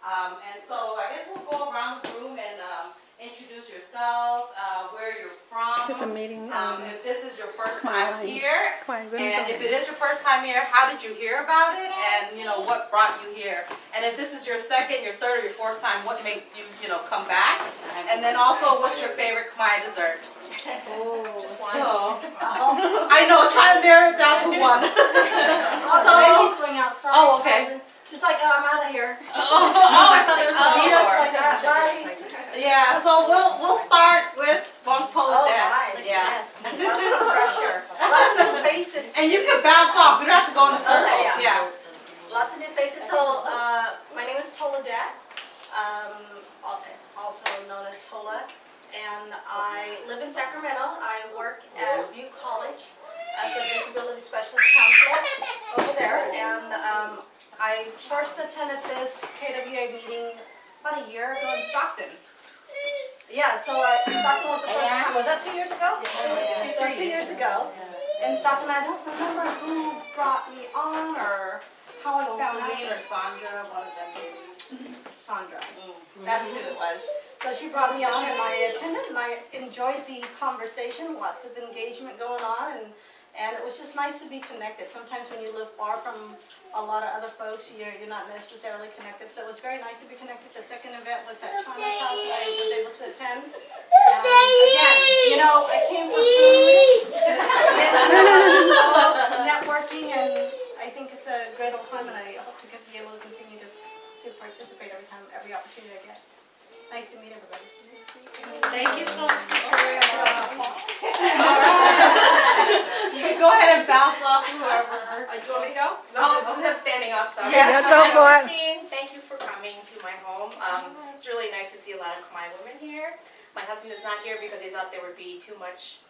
And so I guess we'll go around the room and introduce yourself, where you're from. Just a meeting. If this is your first time here, and if it is your first time here, how did you hear about it? And what brought you here? And if this is your second, your third, or your fourth time, what made you come back? And then also, what's your favorite Khmer dessert? Just one. So, I know, trying to narrow it down to one. So baby's going outside. Oh, okay. She's like, oh, I'm out of here. I thought there was a meet us like that. Bye. Yeah, so we'll start with Bong Tola Oh, Dad. right. Yeah. Yes. Lots of pressure. Lots of new faces. And you can bounce off. We don't have to go in the circles. Okay, Yeah. Lots of new faces. So, my name is Tola Dad, also known as Tola, and I live in Sacramento. I work at View College as a disability specialist counselor over there, and I first attended this KWA meeting about a year ago in Stockton. Yeah, so Stockton was the first time. Was that 2 years ago? Yeah. So 2 years ago. In Stockton, I don't remember who brought me on or how I found out. Or Sandra, one of them maybe. Sandra. That's who it was. So she brought me on and I attended and I enjoyed the conversation, lots of engagement going on, and it was just nice to be connected. Sometimes when you live far from a lot of other folks, you're not necessarily connected. So it was very nice to be connected. The second event was at Chana's house that I was able to attend. Again, I came for food, networking, and I think it's a great old time, and I hope to be able to continue to participate every opportunity I get. Nice to meet everybody. Thank you so much. You can go ahead and bounce off whoever. Do you want me to go? Since I'm standing up, sorry. Yeah, go for it. Christine, thank you for coming to my home. It's really nice to see a lot of Khmer women here. My husband is not here because he thought there would be too much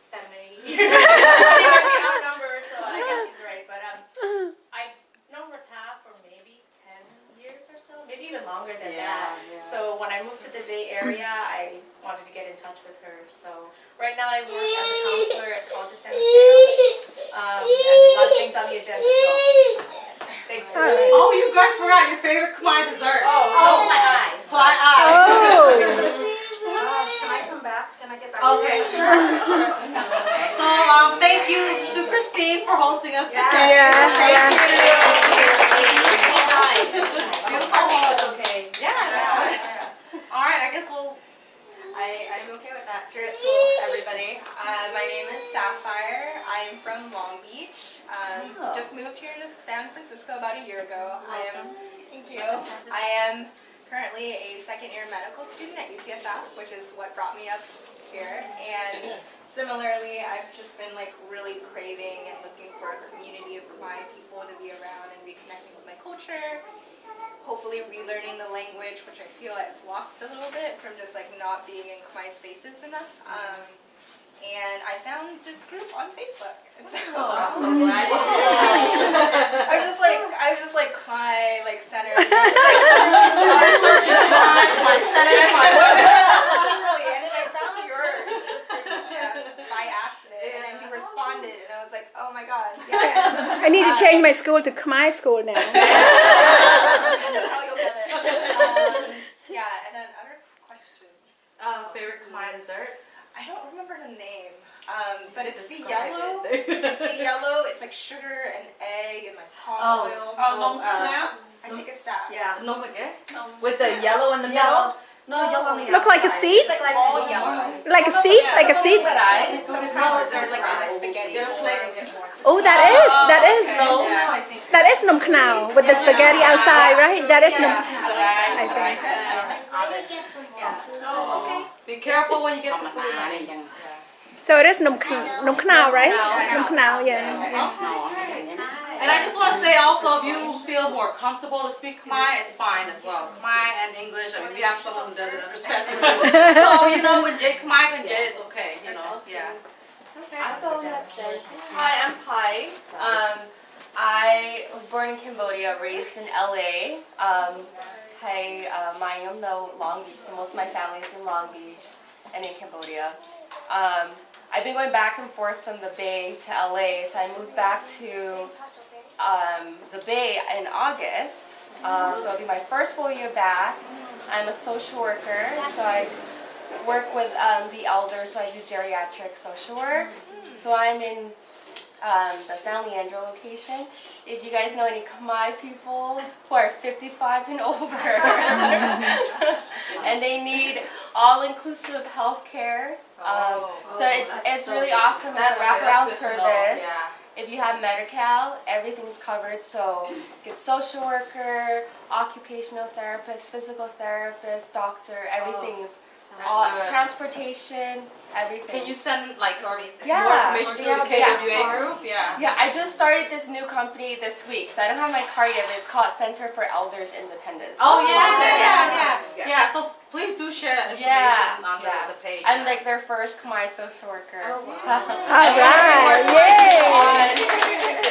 femininity. They would be outnumbered, so I guess he's right. But I've known Ratha for maybe 10 years or so, maybe even longer than that. Yeah. So when I moved to the Bay Area, I wanted to get in touch with her. So right now I work as a counselor at College of San Mateo. And a lot of things on the agenda. So thanks for coming. Oh, you guys forgot your favorite Khmer dessert. Oh, my eye. Ply eye. Gosh, can I come back? Can I get back? Okay, sure. So, thank you to Christine for hosting us today. Yeah. Beautiful was okay. Yeah. All right, I guess I'm okay with that. Here at school, everybody. My name is Sapphire. I'm from Long Beach. Just moved here to San Francisco about a year ago. Thank you. I am currently a second-year medical student at UCSF, which is what brought me up here. And similarly, I've just been really craving and looking for a community of Khmer people to be around and reconnecting with my culture. Hopefully relearning the language, which I feel I've lost a little bit from just not being in Khmer spaces enough. And I found this group on Facebook. And so I'm so glad you did. I was just like Khmer center. She's searching my center, Literally, and then I found yours by accident, and then you responded, and I was like, oh my god, yes. I need to change my school to Khmer school now. That's how you'll get it. Yeah, and then other questions. Favorite Khmer dessert? I don't remember the name, but it's the yellow. It's the yellow. It's like sugar and egg and palm oil. Now? I think it's that. Yeah. No baguette? With the yellow in the middle? No, yellow on the Look like a outside. seed? It's like All yellow. Like a seed? Like a seed? Sometimes they're like in a spaghetti form. Oh, that is. No, I think. That is num knao with the spaghetti outside, right? That is num. I think. Oh, okay. Be careful when you get the food. So it is num knao, right? Num knao, yeah. And I just want to say also, if you feel more comfortable to speak Khmer, it's fine as well. Khmer and English, I mean, we have someone who doesn't understand English. So, when Jay Khmer and Jay, it's okay, yeah. Hi, I'm Pai. I was born in Cambodia, raised in LA. I'm no Long Beach, so most of my family is in Long Beach and in Cambodia. I've been going back and forth from the Bay to LA, so I moved back to the Bay in August. So it'll be my first full year back. I'm a social worker, so I work with the elders, so I do geriatric social work. So I'm in the San Leandro location. If you guys know any Khmer people who are 55 and over, and they need all-inclusive health care, so it's really awesome. It's a wraparound service. If you have Medi-Cal, everything's covered. So get social worker, occupational therapist, physical therapist, doctor, everything's all, transportation, everything. Can you send like more Yeah. information to the KWA group? Yeah. Yeah, I just started this new company this week, so I don't have my card yet, but it's called Center for Elders Independence. Oh yeah. So please do share that information on the page. I'm like their first Khmer social worker. All right. Yay.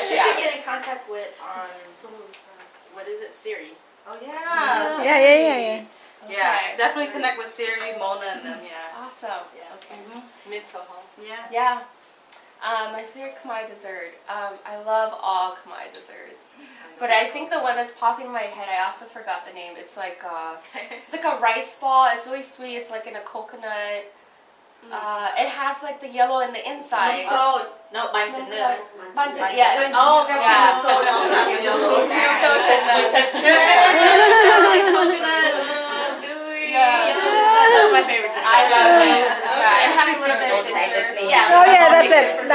She should get in contact with what is it, Siri? Oh yeah. Yeah. Yeah, definitely connect with Siri, Mona, and them. Yeah. Awesome. Yeah. Okay. Mental health. Yeah. Yeah. My favorite Khmer dessert. I love all Khmer desserts, but I think the one that's popping in my head, I also forgot the name. It's like a rice ball. It's really sweet. It's like in a coconut. It has like the yellow in the inside. No, bantanil. Bantan, yes. Oh, okay. Yeah. That's my favorite dessert. I love it. Yeah, it has a little bit of ginger. Yeah. Oh yeah, that's it.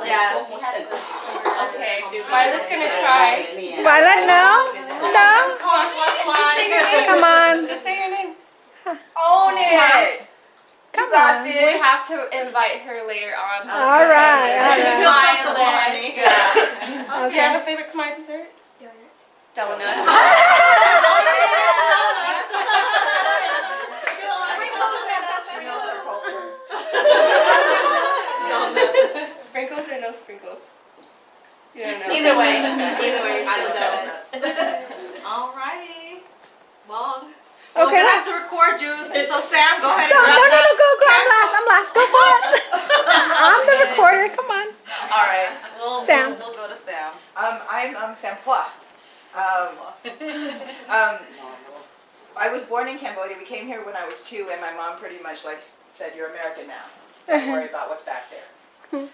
Yeah. Okay. Violet's gonna try. Violet, no. Come on. Just say your name. Own it! Come got on. this. We have to invite her later on. All right. This is Violet. Violet. Yeah. Do you have a favorite Khmer dessert? Donuts. Sprinkles or no sprinkles? You don't know. Either way, still donuts. Alrighty. Well, Okay. we're gonna have to record you. So Sam, go ahead No, and grab that. go. I'm last. Go for it. I'm the recorder. Come on. All right. Sam. We'll go to Sam. I'm Sam Pua. I was born in Cambodia. We came here when I was 2, and my mom pretty much said, "You're American now. Don't worry about what's back there."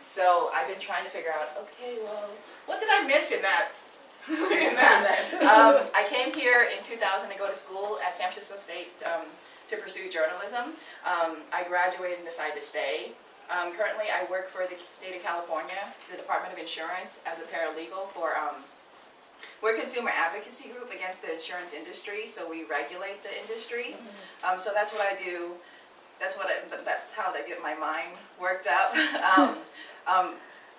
So I've been trying to figure out, okay, well, what did I miss in that? I came here in 2000 to go to school at San Francisco State to pursue journalism. I graduated and decided to stay. Currently, I work for the state of California, the Department of Insurance, as a paralegal for. We're a consumer advocacy group against the insurance industry, so we regulate the industry. So that's what I do. That's how I get my mind worked up.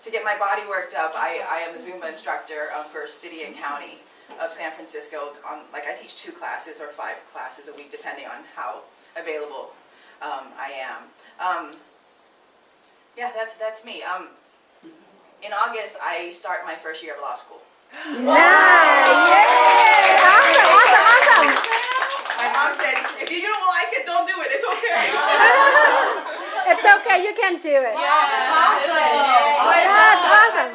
To get my body worked up, I am a Zumba instructor for city and county of San Francisco. I teach 2 classes or 5 classes a week, depending on how available I am. Yeah, that's me. In August, I start my first year of law school. Nice. Yay. Awesome. My mom said, if you don't like it, don't do it. It's okay. It's okay. You can do it. That's awesome.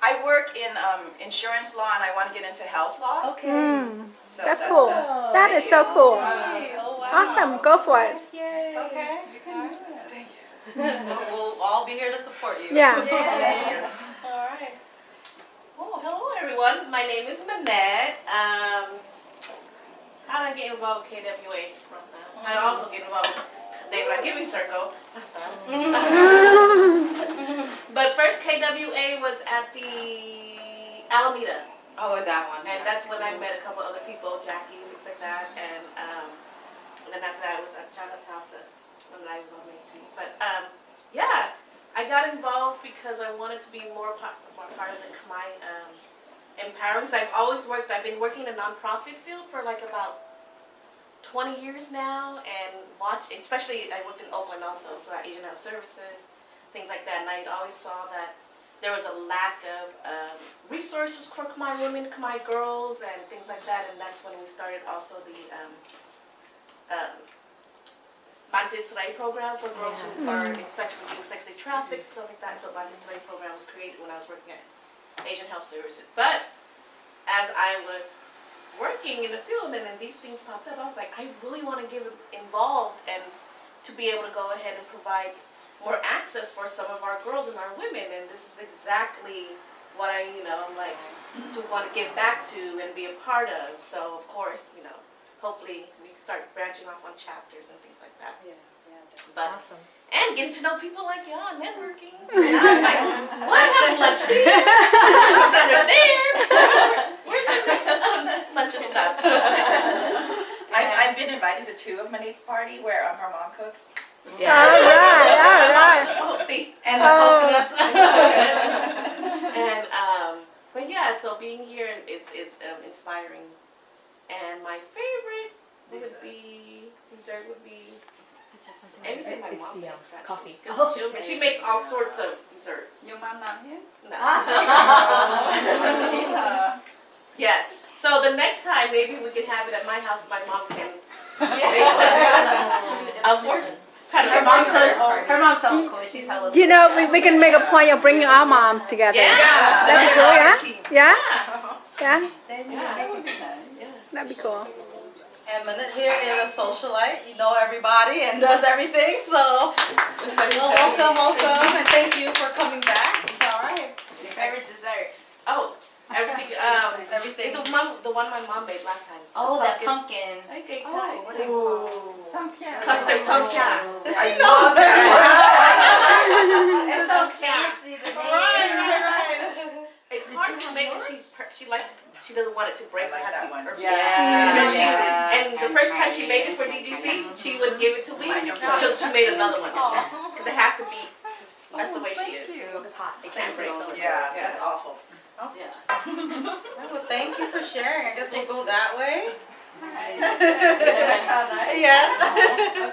I work in insurance law, and I want to get into health law. Okay. So That's cool. That is so cool. Awesome. Go for it. Okay. We'll all be here to support you. Yeah. All right. Oh, hello everyone. My name is Manette. How did I get involved with KWA? I also get involved with Daylight Giving Circle. But first KWA was at the Alameda. Oh, that one. And that's when I met a couple other people, Jackie, things like that. And then after that, I was at Jana's house. That's when I was on my team. But yeah, I got involved because I wanted to be more part of the Khmer empowerment. I've been working in the nonprofit field for like about 20 years now, and especially I worked in Oakland also, so at Asian Health Services, things like that. And I always saw that there was a lack of resources for Khmer women, Khmer girls, and things like that. And that's when we started also the Bantisrai program for girls who are being sexually trafficked, stuff like that. So Bantisrai program was created when I was working at Asian Health Services. But as I was working in the field and then these things popped up, I was like, I really want to get involved and to be able to go ahead and provide more access for some of our girls and our women, and this is exactly what I, I'm like, to want to give back to and be a part of. So of course, hopefully we start branching off on chapters and things like that. Yeah, But, awesome. and getting to know people like y'all, networking. So now I'm like, well, I have lunch here, dinner there. Where's the next lunch and stuff? I've been invited to 2 of Manit's party where her mom cooks. Yeah. All right. And the coconuts. And but yeah, so being here is inspiring. And my favorite would be dessert would be everything my mom makes actually. coffee. 'Cause she makes all sorts of dessert. Your mom not here? No. Yes. So the next time maybe we can have it at my house. My mom can make it. Her mom's so cool. She's hella You know, we can make a point of bringing our moms together. Yeah. That'd be cool, yeah? Yeah? Yeah. Yeah? That would be nice. That'd be cool. And Manit here is a socialite. You know everybody and does everything. So welcome, and thank you for coming back. All right. Your favorite dessert? Oh, everything. Everything. The one my mom made last time. Oh, that pumpkin. I think what do you Samkhya. custard samkhya. She knows It's so fancy. The name. Right. It's hard to make because she doesn't want it to break, so it has to be perfect. Yeah. And the first time she made it for DGC, she would give it to me. So she made another one because it has to be. That's the way she is. It's hot. It can't break. Yeah, that's awful. Yeah. Well, thank you for sharing. I guess we'll go that way. Yes.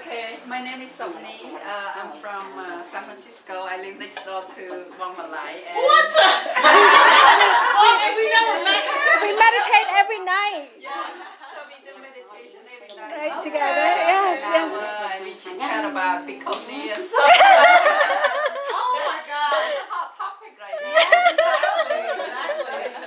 Okay, my name is Somni. I'm from San Francisco. I live next door to Marlai. What? We never met her. We meditate every night. So we do meditation every night. Right, together. Yes, And we chit chat about Bikoni and stuff. Oh my God. It's a hot topic right now.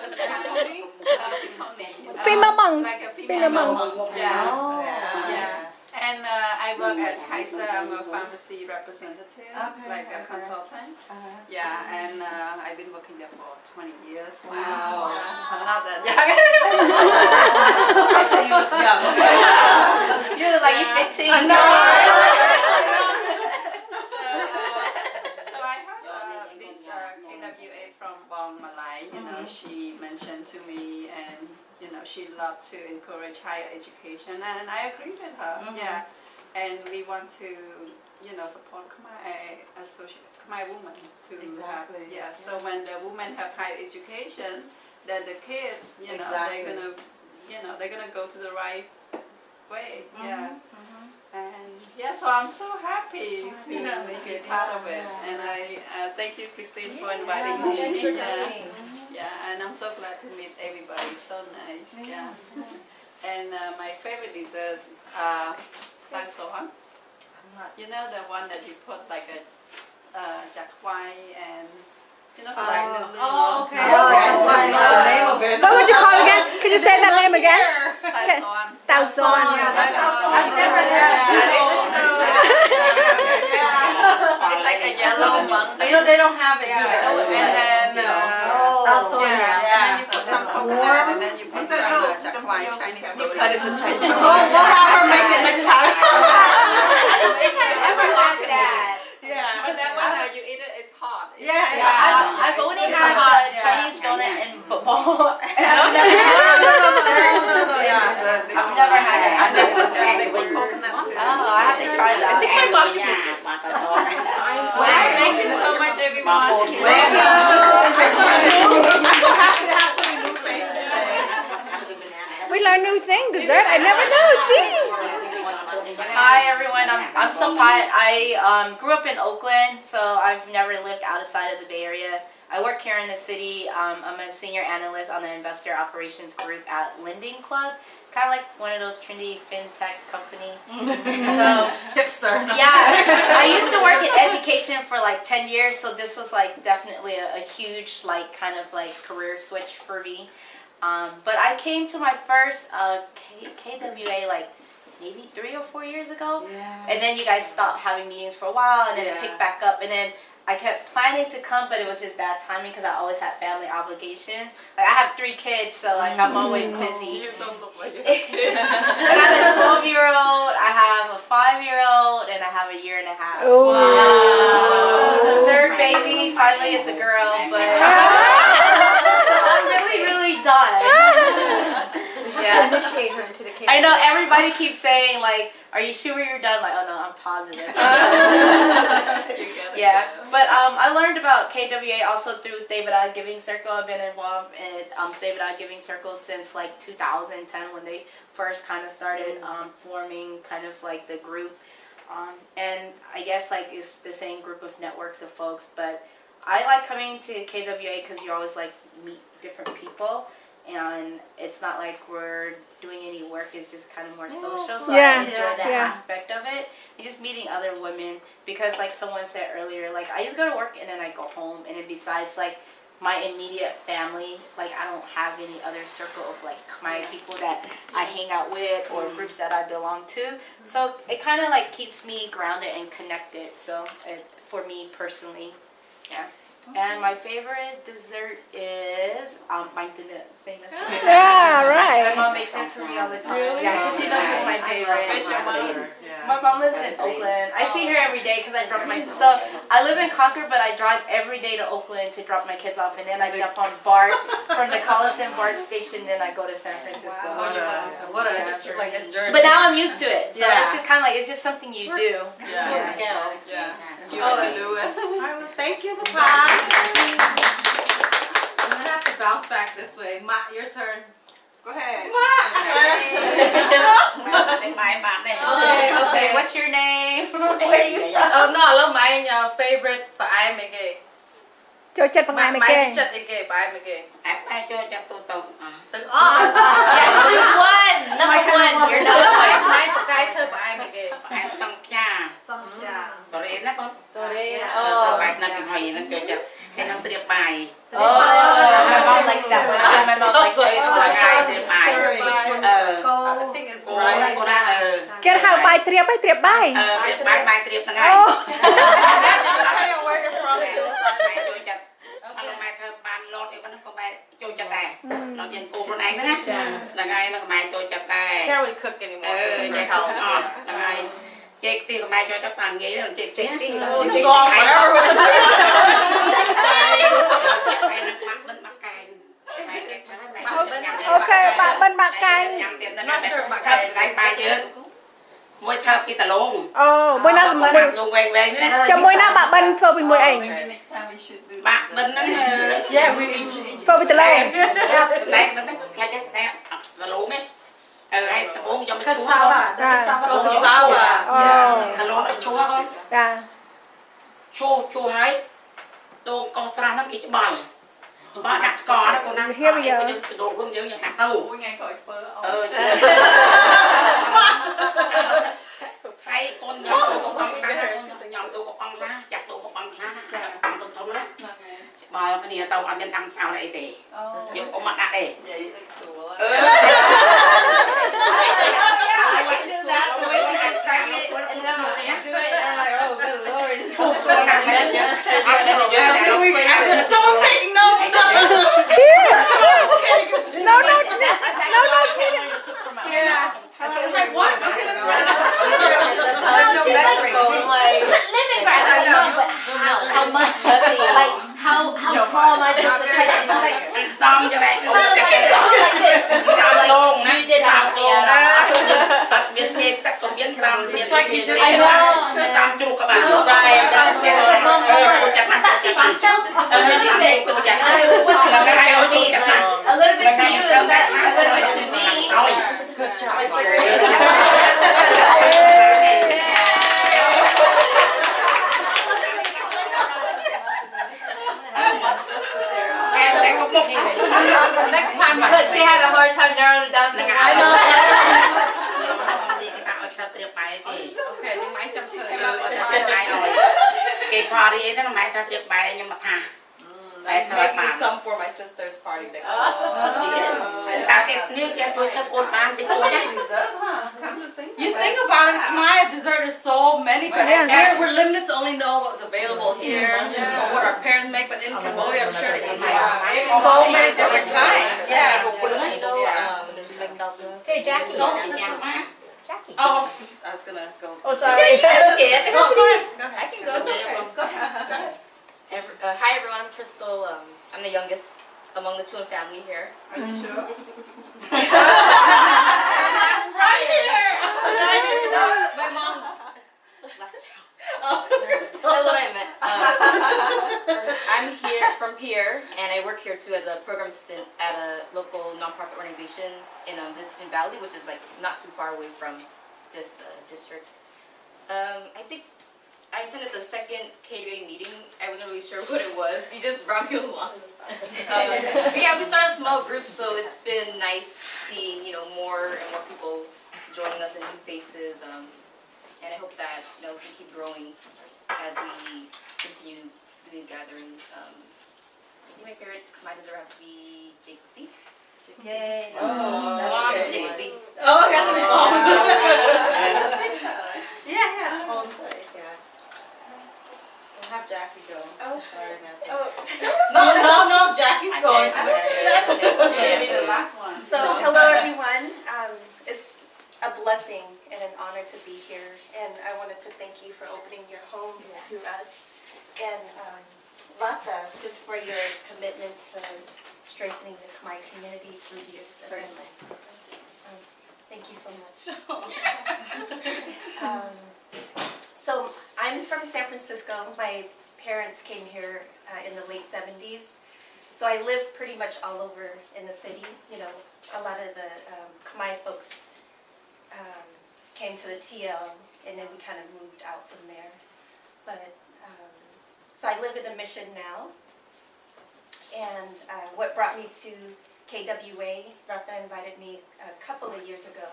Exactly. Bikoni. Female monks. Like a Female female monk. monk. Yeah. And I work at Kaiser. I'm a pharmacy representative, like a consultant. Yeah, and I've been working there for 20 years. Wow. I'm not that young. You look like you're 15. I know. So I heard this KWA from Bong Malai. She mentioned to me, and she loved to encourage higher education, and I agree with her. Yeah, and we want to support Khmer women to Exactly. have, so when the women have higher education, then the kids Exactly. they're gonna go to the right way. And so I'm so happy to be part of it, and I thank you, Christine, for inviting me. Thanks for coming. Yeah, and I'm so glad to meet everybody. It's so nice. Yeah. And my favorite dessert, Tang Sohan. You know the one that you put like a jack white and so like the Oh, okay. Oh, I just don't know the name of it. What would you call it again? Could you say that name again? Tang Sohan. Tao Son. I've never heard It's like a yellow mung. They don't have it here. And then and then you put some coconut, and then you put some jack white Chinese. You cut it the Chinese. We'll have her make it next time. Never had that. Yeah. But that one, you eat it, it's hot. I've only had the Chinese donut and ball. I've never had that. They put coconut too. Oh, I have to try that. Thank you so much, everyone. I'm so happy to have so many new faces today. We learn new things. Dessert. I never knew. Gee. Hi everyone, I'm Sopat. I grew up in Oakland, so I've never lived outside of the Bay Area. I work here in the city. I'm a senior analyst on the investor operations group at Lending Club. It's kind of like one of those trendy fintech company. So Hipster. yeah, I used to work in education for like 10 years, so this was like definitely a huge kind of career switch for me. But I came to my first KWA like maybe 3 or 4 years ago. Yeah. And then you guys stopped having meetings for a while, and then it picked back up. And then I kept planning to come, but it was just bad timing because I always had family obligation. Like I have 3 kids, so like I'm always busy. You don't look like it. I got a 12-year-old, I have a 5-year-old, and I have a 1.5 years. Oh. So the third baby finally is a girl, but so I'm really done. Yeah. Initiate her into the cake. I know everybody keeps saying like, "Are you sure you're done?" Like, oh no, I'm positive. Yeah, but I learned about KWA also through David I Giving Circle. I've been involved in David I Giving Circle since like 2010 when they first kind of started forming kind of like the group. And I guess like it's the same group of networks of folks, but I like coming to KWA because you always like meet different people. And it's not like we're doing any work, it's just kind of more social, so I enjoy that aspect of it. And just meeting other women, because like someone said earlier, like I just go to work and then I go home, and then besides like my immediate family, like I don't have any other circle of like Khmer people that I hang out with or groups that I belong to. So it kind of like keeps me grounded and connected, so for me personally, yeah. And my favorite dessert is my famous. Yeah, right. My mom makes it for me all the time. Really? Yeah, because she knows it's my favorite. Where's your mom? My mom lives in Oakland. I see her every day because I drop my. So I live in Concord, but I drive every day to Oakland to drop my kids off, and then I jump on BART from the Collison BART station. Then I go to San Francisco. What a like a journey. But now I'm used to it, so it's just kind of like it's just something you do. Yeah. You can do it. All right, well, thank you, Sapan. I'm gonna have to bounce back this way. Ma, your turn. Go ahead. Okay. What's your name? Where are you from? Oh no, I love my favorite for I make it. ចូលចិត្តបង្អែមឯគេ ចិត្តអីគេបាយមកគេ I chose just to talk. ទាំងអស់ Yeah, choose one. Number one. You're number one. ម៉ែប្រកាយធ្វើបាយមកគេ Em xong cha. តរេណាកូន Oh. បាយណាស់ចំហុយហ្នឹងចូលចិត្តហើយនឹងត្រៀបបាយ Oh, my mom likes that one. My mom likes it. បាយត្រៀបបាយ I think it's អូ right កូនណា គេហៅបាយត្រៀបហើយត្រៀបបាយ ត្រៀបបាយត្រៀបហ្នឹងហើយ That's kind of where you're from. បាយចូលចិត្តអត់ម៉ែធ្វើបានលោតអីហ្នឹងក៏ម៉ែចូលចិត្តដែរដល់យើងគូខ្លួនឯងហ្នឹងណាហ្នឹងហើយហ្នឹងម៉ែចូលចិត្តដែរ Can't really cook anymore. ចេះខំអត់ហ្នឹងហើយចេះទីក៏ម៉ែចូលចិត្តបានងាយចេះចេះ She's gone forever with the chicken. ម៉ែនឹងបាក់បិណ្ឌបាក់កាយម៉ែចេះថាម៉ែ អូខេបាក់បិណ្ឌបាក់កាយ ញ៉ាំទៀតណាស់ធ្វើស្ដាយបាយយើងមួយធ្វើពីតឡង អូមួយណាមួយ លងវែងៗនេះ ជាមួយណាបាក់បិណ្ឌធ្វើពីមួយអី Next time we should do បាក់បិណ្ឌហ្នឹង Yeah, we each. ធ្វើពីតឡង ស្ដែកហ្នឹងខ្លាចស្ដែកតឡងនេះហើយដំបងយកមកឈូស Cassava. Ah. Cassava. អូ តឡងឲ្យឈូសកូន ចា ឈូសហើយតោកោស្រះហ្នឹងគេច្បាស់ដាក់ស្ករណាកូនណាស្ករយើងកដោខ្លួនយើងយ៉ាងដាក់ទៅ មួយថ្ងៃក្រោយធ្វើ ហើយកូនញ៉ាំទៅកំប៉ុងខ្លះញ៉ាំទៅកំប៉ុងខ្លះចាក់ទៅកំប៉ុងខ្លះណាចាកំប៉ុងធំណាបើគ្នាទៅអត់មានដាំស្អោអីទេយកកុំអត់ដាក់ទេ Yeah, you look so well. I can do that. The way she gets started, and then I do it, and I'm like, oh, good lord. Someone's taking notes. No, no, It's like what? Okay, let me write it down. She's like, living by but how much? Like, how small am I supposed to cut it? And she's like, Xong cho này so like this. Long You did not, Biến thêm sắc cũng biến xong It's like you just I know. Xong chụp các bạn Right. It's like, mom, a little bit. A little bit to you, a little bit to me. Good job. Next time. Look, she had a hard time narrowing it down to one. I know. Okay, nhưng mà anh chăm sóc. Cái party ấy nó mày ta trượt bài nhưng mà thà She's making some for my sister's party next month. You think about it, Khmer dessert is so many, but here we're limited to only know what's available here or what our parents make. But in Cambodia, I'm sure they eat so many different kinds. Yeah. Okay, Jackie. Jackie. Oh, I was gonna go. Oh, sorry. No, go ahead. Go ahead. I can go too. Hi everyone, I'm Crystal. I'm the youngest among the Chuan family here. Are you sure? That's right here. My mom, last child. That's what I meant. I'm here, and I work here too as a program assistant at a local nonprofit organization in Visitation Valley, which is like not too far away from this district. I think I attended the second KWA meeting. I wasn't really sure what it was. You just brought me along. But yeah, we started a small group, so it's been nice seeing more and more people joining us and new faces. And I hope that we can keep growing as we continue doing gatherings. I think my favorite Khmer dessert have to be jekti. Yay. Oh, Jekti. Oh, that's my mom's. Yeah, it's mom's side. Yeah. We'll have Jackie go. Oh, sorry, Matthew. Oh. No, Jackie's going. The last one. So, hello everyone. It's a blessing and an honor to be here, and I wanted to thank you for opening your home to us, and Ratha, just for your commitment to strengthening the Khmer community through these events. Thank you so much. So I'm from San Francisco. My parents came here in the late 70s. So I live pretty much all over in the city. A lot of the Khmer folks came to the TL, and then we kind of moved out from there. But so I live in the Mission now. And what brought me to KWA, Ratha invited me a couple of years ago.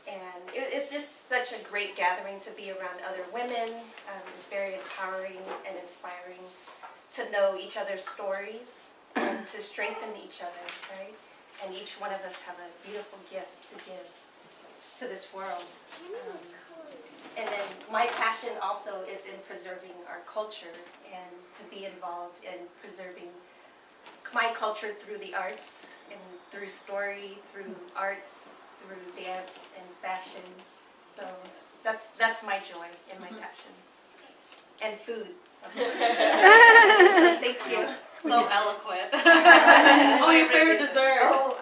And it's just such a great gathering to be around other women. It's very empowering and inspiring to know each other's stories and to strengthen each other, right? And each one of us have a beautiful gift to give to this world. And then my passion also is in preserving our culture and to be involved in preserving Khmer culture through the arts and through story, through arts, through dance and fashion. So that's my joy and my passion. And food. Thank you. So eloquent. Oh, your favorite dessert? Oh,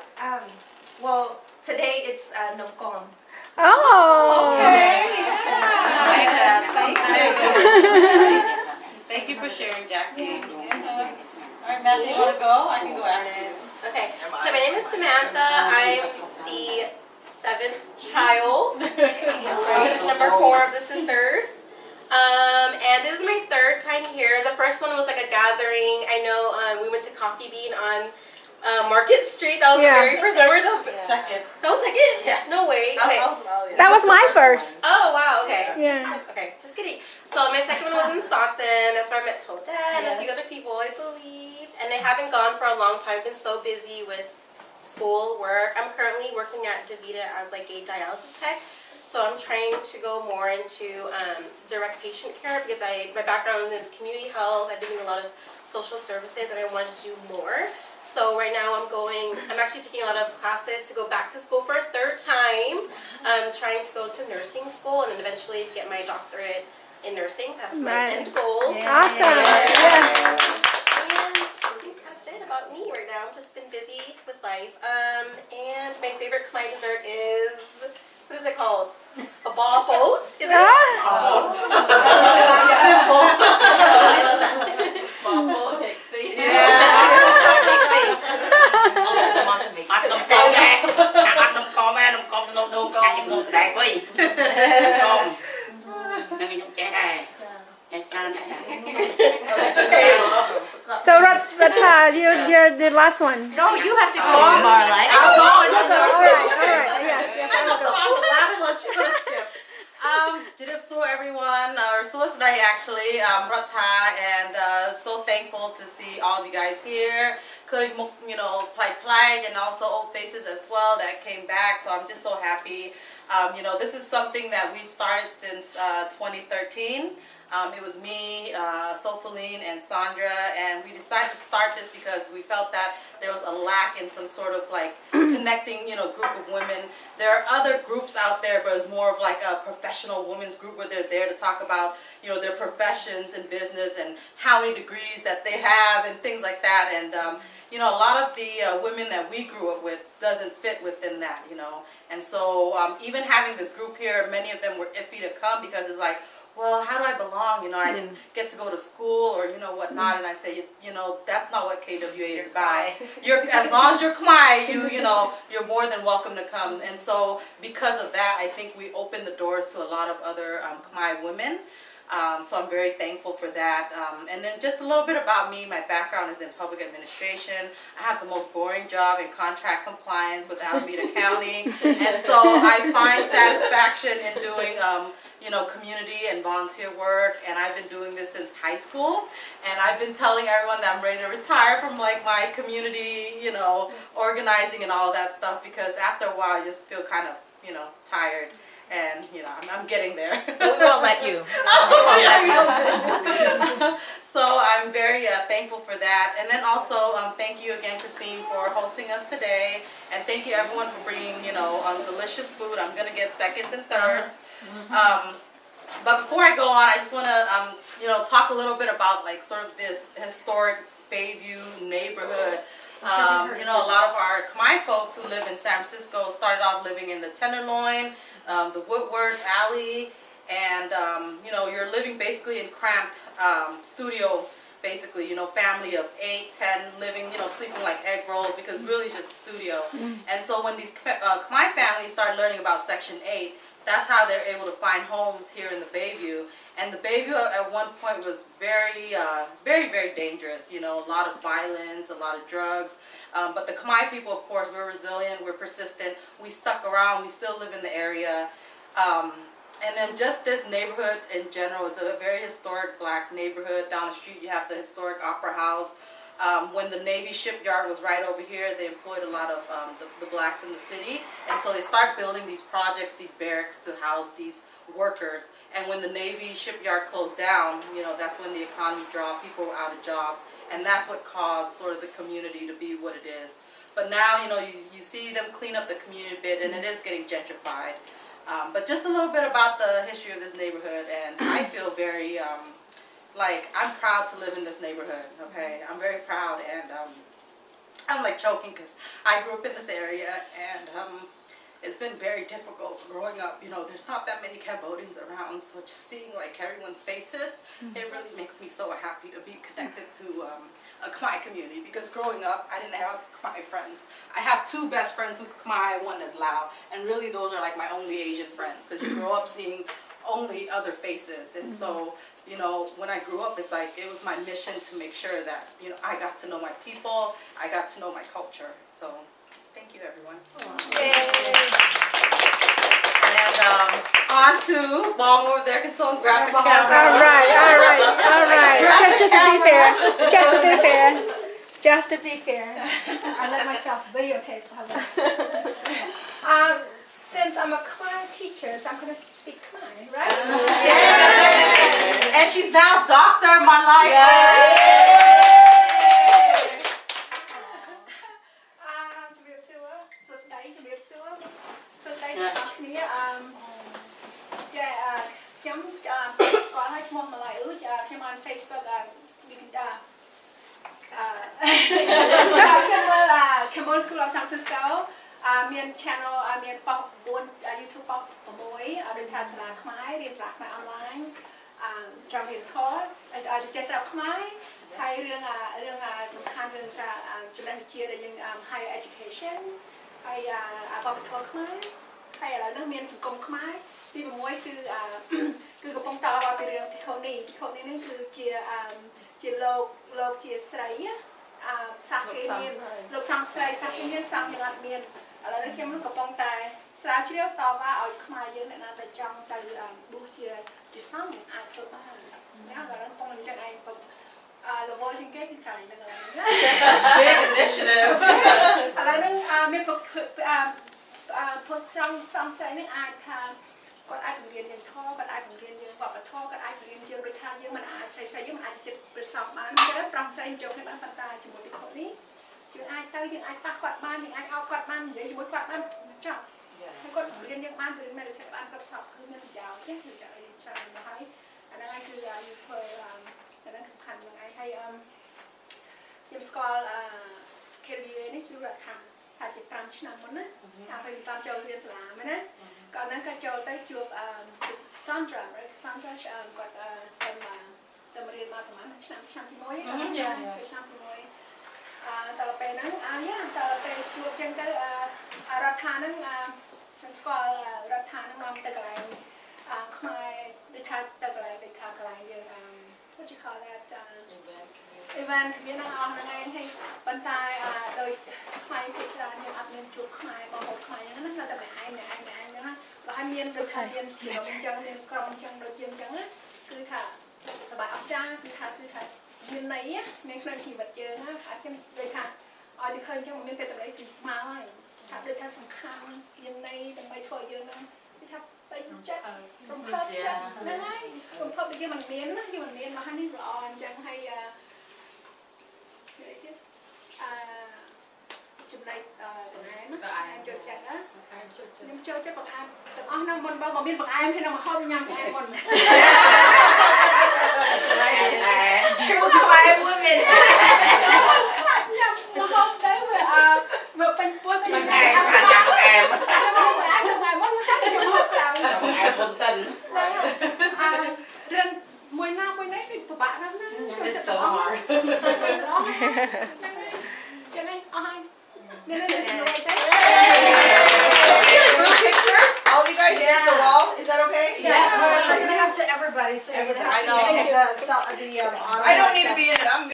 well, today it's nong com. Oh. Okay. Thank you for sharing, Jackie. All right, Matthew, you want to go? I can go after. Okay, so my name is Samantha. I'm the 7th child, number 4 of the sisters. And this is my 3rd time here. The first one was like a gathering. I know we went to Coffee Bean on Market Street. That was the very first. Remember the second? That was second? Yeah. No way. Okay. That was my first. Oh wow. Okay. Yeah. Okay. Just kidding. So my second one was in Stockton. That's where I met Toda and a few other people, I believe. And I haven't gone for a long time. I've been so busy with school, work. I'm currently working at DaVita as like a dialysis tech. So I'm trying to go more into direct patient care because my background is in community health. I've been doing a lot of social services and I wanted to do more. So right now I'm actually taking a lot of classes to go back to school for a 3rd time. I'm trying to go to nursing school and then eventually to get my doctorate in nursing. That's my end goal. Yeah. Awesome. Yeah. And I think that's it about me right now. I've just been busy with life. And my favorite Khmer dessert is, what is it called? A ball boat? Is it? So Ratha, you're the last one. No, you have to go. Marlai. All right. Yes. I'm the last one. She gonna skip. Did it so everyone? Or so was I Marlai actually, Ratha, and so thankful to see all of you guys here. You know, Plaid, and also old faces as well that came back. So I'm just so happy. You know, this is something that we started since 2013. It was me, Sofaline, and Sandra, and we decided to start this because we felt that there was a lack in some sort of like connecting, you know, group of women. There are other groups out there, but it's more of like a professional women's group where they're there to talk about, you know, their professions and business and how many degrees that they have and things like that. And you know, a lot of the women that we grew up with doesn't fit within that, you know. And so even having this group here, many of them were iffy to come because it's like, well, how do I belong? You know, I didn't get to go to school or, you know, whatnot. And I say, you know, that's not what KWA is about. As long as you're Khmer, you know, you're more than welcome to come. And so because of that, I think we opened the doors to a lot of other Khmer women. So I'm very thankful for that. And then just a little bit about me. My background is in public administration. I have the most boring job in contract compliance with Alameda County. And so I find satisfaction in doing you know, community and volunteer work, and I've been doing this since high school, and I've been telling everyone that I'm ready to retire from like my community, you know, organizing and all that stuff, because after a while I just feel kind of, you know, tired, and you know, I'm getting there. We won't let you. We won't let you. So I'm very thankful for that, and then also thank you again, Christine, for hosting us today, and thank you everyone for bringing, you know, delicious food. I'm gonna get seconds and thirds. But before I go on, I just want to, you know, talk a little bit about like sort of this historic Bayview neighborhood. You know, a lot of our Khmer folks who live in San Francisco started off living in the Tenderloin, the Woodward Alley, and you know, you're living basically in cramped studio, basically, you know, family of 8, 10 living, you know, sleeping like egg rolls, because really it's just a studio. And so when these Khmer families started learning about Section 8, that's how they're able to find homes here in the Bayview. And the Bayview at one point was very, very dangerous. You know, a lot of violence, a lot of drugs. But the Khmer people, of course, we're resilient, we're persistent. We stuck around, we still live in the area. And then just this neighborhood in general is a very historic black neighborhood. Down the street you have the historic Opera House. When the Navy shipyard was right over here, they employed a lot of the blacks in the city. And so they start building these projects, these barracks to house these workers. And when the Navy shipyard closed down, you know, that's when the economy dropped, people were out of jobs. And that's what caused sort of the community to be what it is. But now, you know, you see them clean up the community a bit, and it is getting gentrified. But just a little bit about the history of this neighborhood, and I feel very... like, I'm proud to live in this neighborhood, okay? I'm very proud, and I'm like choking because I grew up in this area, and it's been very difficult growing up. You know, there's not that many Cambodians around, so just seeing like everyone's faces, it really makes me so happy to be connected to a Khmer community, because growing up, I didn't have Khmer friends. I have 2 best friends who Khmer, one is Lao, and really those are like my only Asian friends, because you grow up seeing only other faces. And so, you know, when I grew up, it's like it was my mission to make sure that, you know, I got to know my people, I got to know my culture. So thank you, everyone. And on to Bong over there, can someone grab the camera? All right. Just to be fair, I let myself videotape. Since I'm a Khmer teacher, so I'm going to speak Khmer, right? And she's now Dr. Marlai Ouch. Marlai Ouch. I'm on Facebook. You can Khmer School of San Francisco. មាន channel មានប៉ុស YouTube ប៉ុស 6 ដូចថាសាលាខ្មែររៀនសាលាខ្មែរ online ចង់រៀនថតឲ្យចេះស្ដាប់ខ្មែរហើយរឿងសំខាន់រឿងថាចំណេះវិជ្ជាដែលយើង higher education ហើយវប្បធម៌ខ្មែរហើយឥឡូវនេះមានសង្គមខ្មែរទី 6 គឺកំពុងតបពីរឿងភិក្ខុនីនេះគឺជាលោកជាស្រីសាសគេមានលោកសំស្រីសាសគេមានសាសយ៉ាងអត់មានឥឡូវនេះខ្ញុំកំពុងតែ ស្រាវជ្រាវតវ៉ាឲ្យខ្មែរយើងអ្នកណាតែចង់ទៅបួសជាសង្ឃអាចធ្វើបានណាដល់ផងអញ្ចឹងឯងរវល់ជាងគេគឺចង់ហ្នឹងហើយ Big initiative ឥឡូវហ្នឹងមានពុទ្ធសង្ឃស្រីនេះអាចថាគាត់អាចបង្រៀនយើងធម៌គាត់អាចបង្រៀនយើងវប្បធម៌គាត់អាចបង្រៀនយើងដូចថាយើងមិនអាចស្រីយើងមិនអាចចិត្តប្រសពបានទេប្រងស្រីចូលគ្នាបានប៉ុន្តែជាមួយពិខុនេះយើងអាចទៅយើងអាចប៉ះគាត់បានយើងអាចអោបគាត់បាននិយាយជាមួយគាត់បានចប់ហើយគាត់បង្រៀនយើងបានបង្រៀនមេរៀនបានប្រសពគឺមានប្រយោជន៍ទេគឺច្រើនច្រើនមកហើយអាហ្នឹងហើយគឺយើងធ្វើអាហ្នឹងសំខាន់ហ្នឹងឯងហើយខ្ញុំស្គាល់KBA នេះគឺរដ្ឋខាងថាជា5ឆ្នាំមុនណាតាមពេលតាមចូលរៀនសាលាមែនណាក៏ហ្នឹងក៏ចូលទៅជួបSandra គាត់ទៅរៀនមកប្រហែលឆ្នាំទី1ឆ្នាំទី1ដល់ពេលហ្នឹងដល់ពេលជួបចឹងទៅរដ្ឋាហ្នឹងខ្ញុំស្គាល់រដ្ឋាហ្នឹងមកទៅកន្លែងខ្មែរដូចថាទៅកន្លែងដូចថាកន្លែងយើងwhat you call that event មានអស់ហ្នឹងឯងហើយប៉ុន្តែដោយខ្មែរភាគច្រើនយើងអត់មានជួបខ្មែរបងប្អូនខ្មែរហ្នឹងណាតែតែឯងហ្នឹងណាបើឲ្យមានដូចថាមានក្រុមចឹងមានក្រុមចឹងដូចយើងចឹងណាគឺថាសប្បាយអស្ចារ្យគឺថាមានន័យមានក្នុងជីវិតយើងណាអាចខ្ញុំដូចថាឲ្យទៅឃើញចឹងមានពេលតម្លៃគឺមកហើយថាដូចថាសំខាន់មានន័យដើម្បីធ្វើយើងហ្នឹងគឺថាពេញចិត្តរំភើបចិត្តហ្នឹងហើយរំភើបដូចយើងមិនមានណាយើងមិនមានមកហើយនេះល្អអញ្ចឹងហើយចំណែកបង្អែមចូលចិត្តណាខ្ញុំចូលចិត្តបង្អែមទាំងអស់ហ្នឹងមុនបើមានបង្អែមហើយនឹងមកហូបញ៉ាំបង្អែមមុន True Khmer women ញ៉ាំមកហូបទៅវាពេញពោះទៅញ៉ាំបង្អែមមុនខ្ញុំហូបក្រៅបង្អែមមុនតិនរឿងមួយណាមួយនេះពិបាកណាស់ណាចូលចិត្តទាំងអស់ចឹងឯងអស់ហើយមានតែស្រួយទេ Picture? All of you guys against the wall? Is that okay? Yes, we're going to have to everybody. So I know. I don't need to be in it. I'm good.